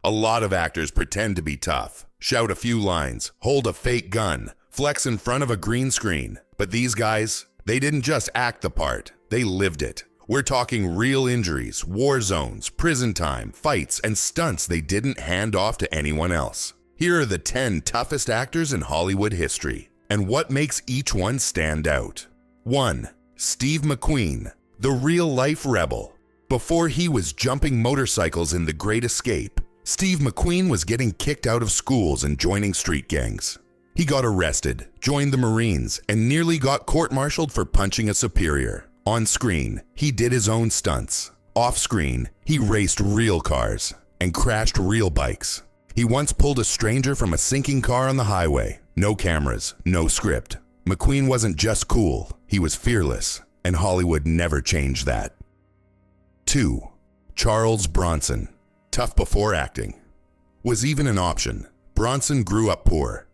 A lot of actors pretend to be tough, shout a few lines, hold a fake gun, flex in front of a green screen. But these guys, they didn't just act the part, they lived it. We're talking real injuries, war zones, prison time, fights, and stunts they didn't hand off to anyone else. Here are the 10 toughest actors in Hollywood history, and what makes each one stand out. 1. Steve McQueen, the real-life rebel. Before he was jumping motorcycles in The Great Escape, Steve McQueen was getting kicked out of schools and joining street gangs. He got arrested, joined the Marines, and nearly got court-martialed for punching a superior. On screen, he did his own stunts. Off screen, he raced real cars and crashed real bikes. He once pulled a stranger from a sinking car on the highway. No cameras, no script. McQueen wasn't just cool, he was fearless, and Hollywood never changed that. 2. Charles Bronson. Tough before acting. Was even an option. Bronson grew up poor.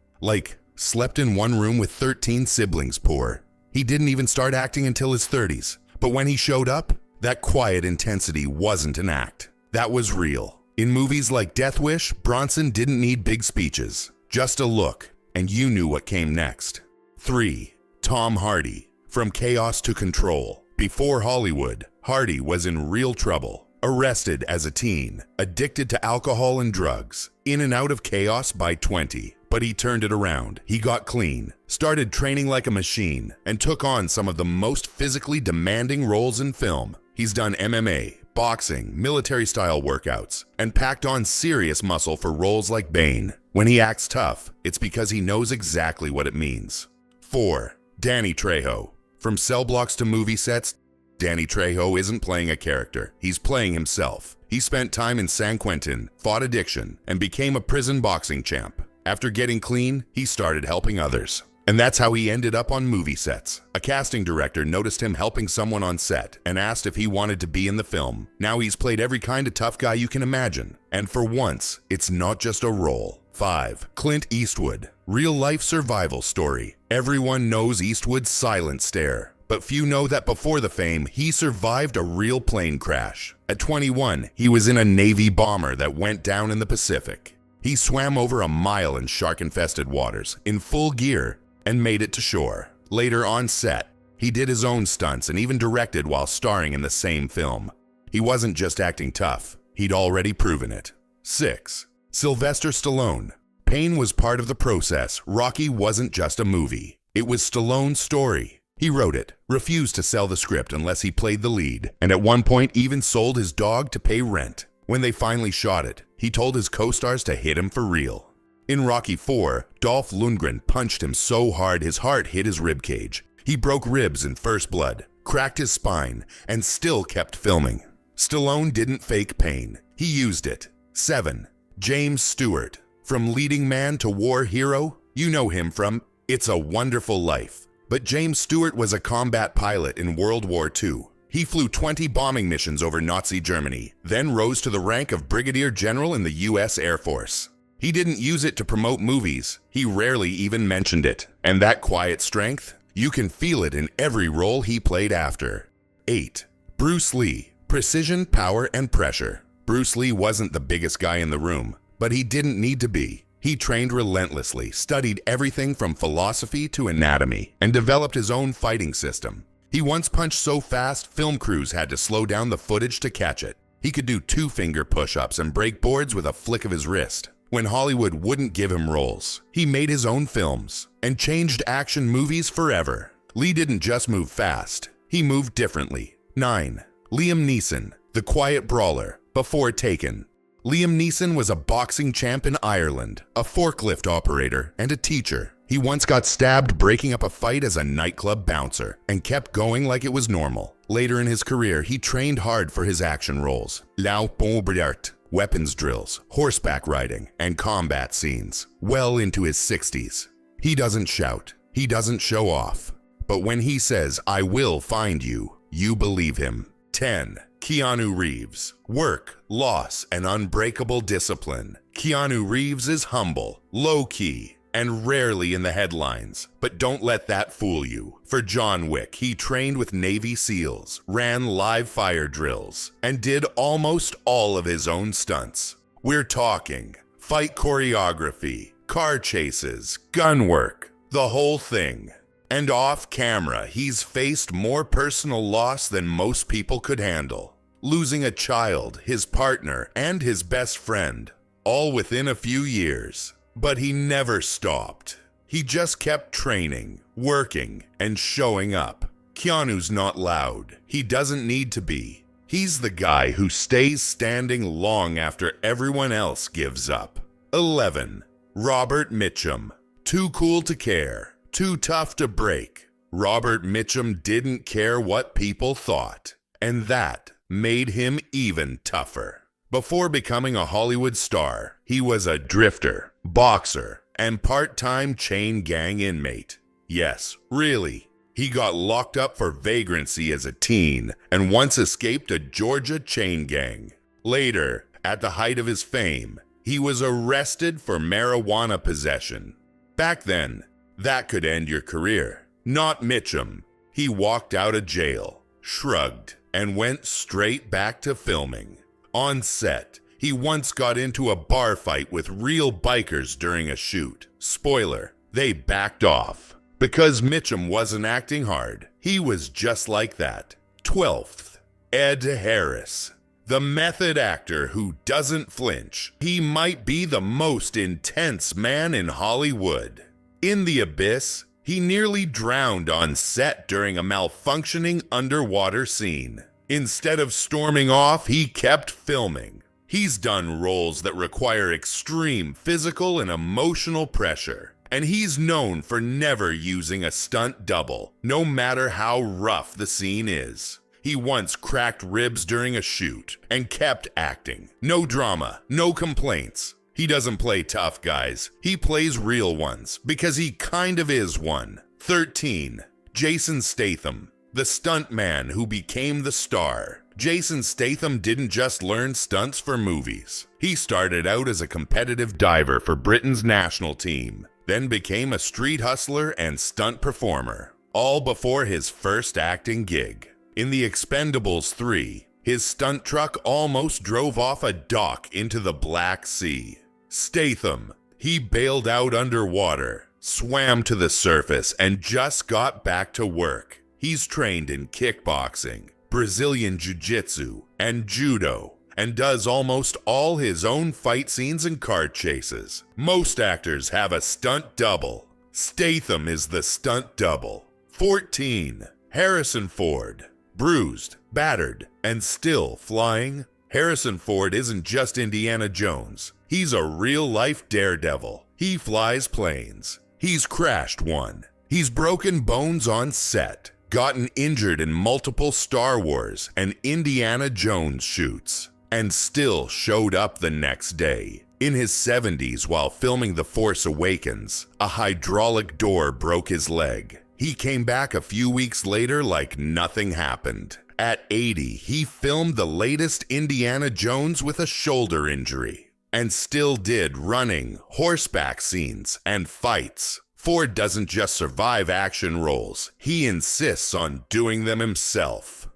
Slept in one room with 13 siblings poor. He didn't even start acting until his 30s. But when he showed up, that quiet intensity wasn't an act. That was real. In movies like Death Wish, Bronson didn't need big speeches. Just a look, and you knew what came next. 3. Tom Hardy. From chaos to control. Before Hollywood, Hardy was in real trouble. Arrested as a teen, addicted to alcohol and drugs, in and out of chaos by 20. But he turned it around. He got clean, started training like a machine, and took on some of the most physically demanding roles in film. He's done MMA, boxing, military-style workouts, and packed on serious muscle for roles like Bane. When he acts tough, it's because he knows exactly what it means. 4. Danny Trejo. From cell blocks to movie sets, Danny Trejo isn't playing a character, he's playing himself. He spent time in San Quentin, fought addiction, and became a prison boxing champ. After getting clean, he started helping others. And that's how he ended up on movie sets. A casting director noticed him helping someone on set and asked if he wanted to be in the film. Now he's played every kind of tough guy you can imagine. And for once, it's not just a role. 5. Clint Eastwood. Real-life survival story. Everyone knows Eastwood's silent stare. But few know that before the fame, he survived a real plane crash. At 21, he was in a Navy bomber that went down in the Pacific. He swam over a mile in shark-infested waters, in full gear, and made it to shore. Later on set, he did his own stunts and even directed while starring in the same film. He wasn't just acting tough, he'd already proven it. 6. Sylvester Stallone. Pain was part of the process. Rocky wasn't just a movie. It was Stallone's story. He wrote it, refused to sell the script unless he played the lead, and at one point even sold his dog to pay rent. When they finally shot it, he told his co-stars to hit him for real. In Rocky IV, Dolph Lundgren punched him so hard his heart hit his ribcage. He broke ribs in First Blood, cracked his spine, and still kept filming. Stallone didn't fake pain, he used it. 7. James Stewart. From leading man to war hero, you know him from It's a Wonderful Life. But James Stewart was a combat pilot in World War II. He flew 20 bombing missions over Nazi Germany, then rose to the rank of Brigadier General in the US Air Force. He didn't use it to promote movies, he rarely even mentioned it. And that quiet strength, you can feel it in every role he played after. 8. Bruce Lee. Precision, power, and pressure. Bruce Lee wasn't the biggest guy in the room, but he didn't need to be. He trained relentlessly, studied everything from philosophy to anatomy, and developed his own fighting system. He once punched so fast, film crews had to slow down the footage to catch it. He could do 2-finger push-ups and break boards with a flick of his wrist. When Hollywood wouldn't give him roles, he made his own films and changed action movies forever. Lee didn't just move fast, he moved differently. 9. Liam Neeson, the quiet brawler, before Taken. Liam Neeson was a boxing champ in Ireland, a forklift operator, and a teacher. He once got stabbed breaking up a fight as a nightclub bouncer and kept going like it was normal. Later in his career, he trained hard for his action roles. La Pombriart, weapons drills, horseback riding, and combat scenes. Well into his 60s. He doesn't shout. He doesn't show off. But when he says, "I will find you," you believe him. 10. Keanu Reeves. Work, loss, and unbreakable discipline. Keanu Reeves is humble, low-key, and rarely in the headlines. But don't let that fool you. For John Wick, he trained with Navy SEALs, ran live fire drills, and did almost all of his own stunts. We're talking fight choreography, car chases, gun work, the whole thing. And off camera, he's faced more personal loss than most people could handle. Losing a child, his partner, and his best friend, all within a few years. But he never stopped. He just kept training, working, and showing up. Keanu's not loud. He doesn't need to be. He's the guy who stays standing long after everyone else gives up. 11. Robert Mitchum. Too cool to care. Too tough to break. Robert Mitchum didn't care what people thought. And that made him even tougher. Before becoming a Hollywood star, he was a drifter, boxer, and part-time chain gang inmate. Yes, really. He got locked up for vagrancy as a teen and once escaped a Georgia chain gang. Later, at the height of his fame, he was arrested for marijuana possession. Back then, that could end your career. Not Mitchum. He walked out of jail, shrugged, and went straight back to filming. On set, he once got into a bar fight with real bikers during a shoot. Spoiler, they backed off. Because Mitchum wasn't acting hard, he was just like that. 12th, Ed Harris. The method actor who doesn't flinch. He might be the most intense man in Hollywood. In The Abyss, he nearly drowned on set during a malfunctioning underwater scene. Instead of storming off, he kept filming. He's done roles that require extreme physical and emotional pressure. And he's known for never using a stunt double, no matter how rough the scene is. He once cracked ribs during a shoot and kept acting. No drama, no complaints. He doesn't play tough guys. He plays real ones because he kind of is one. 13. Jason Statham, the stunt man who became the star. Jason Statham didn't just learn stunts for movies. He started out as a competitive diver for Britain's national team, then became a street hustler and stunt performer, all before his first acting gig. In The Expendables 3, his stunt truck almost drove off a dock into the Black Sea. Statham, he bailed out underwater, swam to the surface, and just got back to work. He's trained in kickboxing, Brazilian jiu-jitsu, and judo, and does almost all his own fight scenes and car chases. Most actors have a stunt double. Statham is the stunt double. 14. Harrison Ford. Bruised, battered, and still flying. Harrison Ford isn't just Indiana Jones. He's a real-life daredevil. He flies planes. He's crashed one. He's broken bones on set, gotten injured in multiple Star Wars and Indiana Jones shoots, and still showed up the next day. In his 70s, while filming The Force Awakens, a hydraulic door broke his leg. He came back a few weeks later like nothing happened. At 80, he filmed the latest Indiana Jones with a shoulder injury, and still did running, horseback scenes, and fights. Ford doesn't just survive action roles, he insists on doing them himself.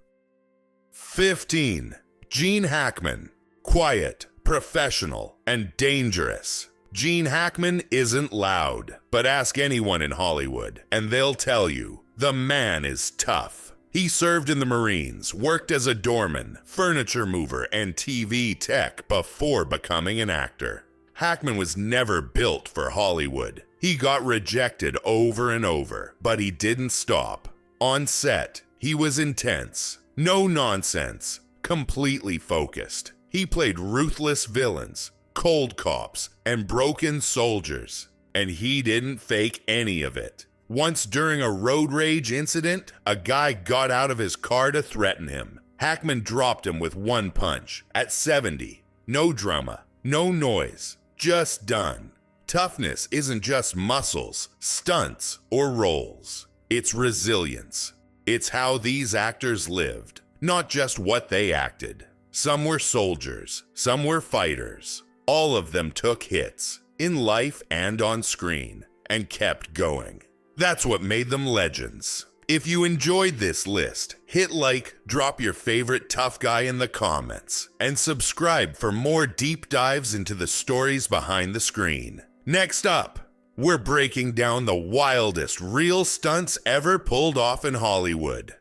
15. Gene Hackman. Quiet, professional, and dangerous. Gene Hackman isn't loud, but ask anyone in Hollywood, and they'll tell you, the man is tough. He served in the Marines, worked as a doorman, furniture mover, and TV tech before becoming an actor. Hackman was never built for Hollywood. He got rejected over and over, but he didn't stop. On set, he was intense, no nonsense, completely focused. He played ruthless villains, cold cops, and broken soldiers, and he didn't fake any of it. Once during a road rage incident, a guy got out of his car to threaten him. Hackman dropped him with one punch. At 70, no drama, no noise, just done. Toughness isn't just muscles, stunts, or roles. It's resilience. It's how these actors lived, not just what they acted. Some were soldiers, some were fighters. All of them took hits, in life and on screen, and kept going. That's what made them legends. If you enjoyed this list, hit like, drop your favorite tough guy in the comments, and subscribe for more deep dives into the stories behind the screen. Next up, we're breaking down the wildest real stunts ever pulled off in Hollywood.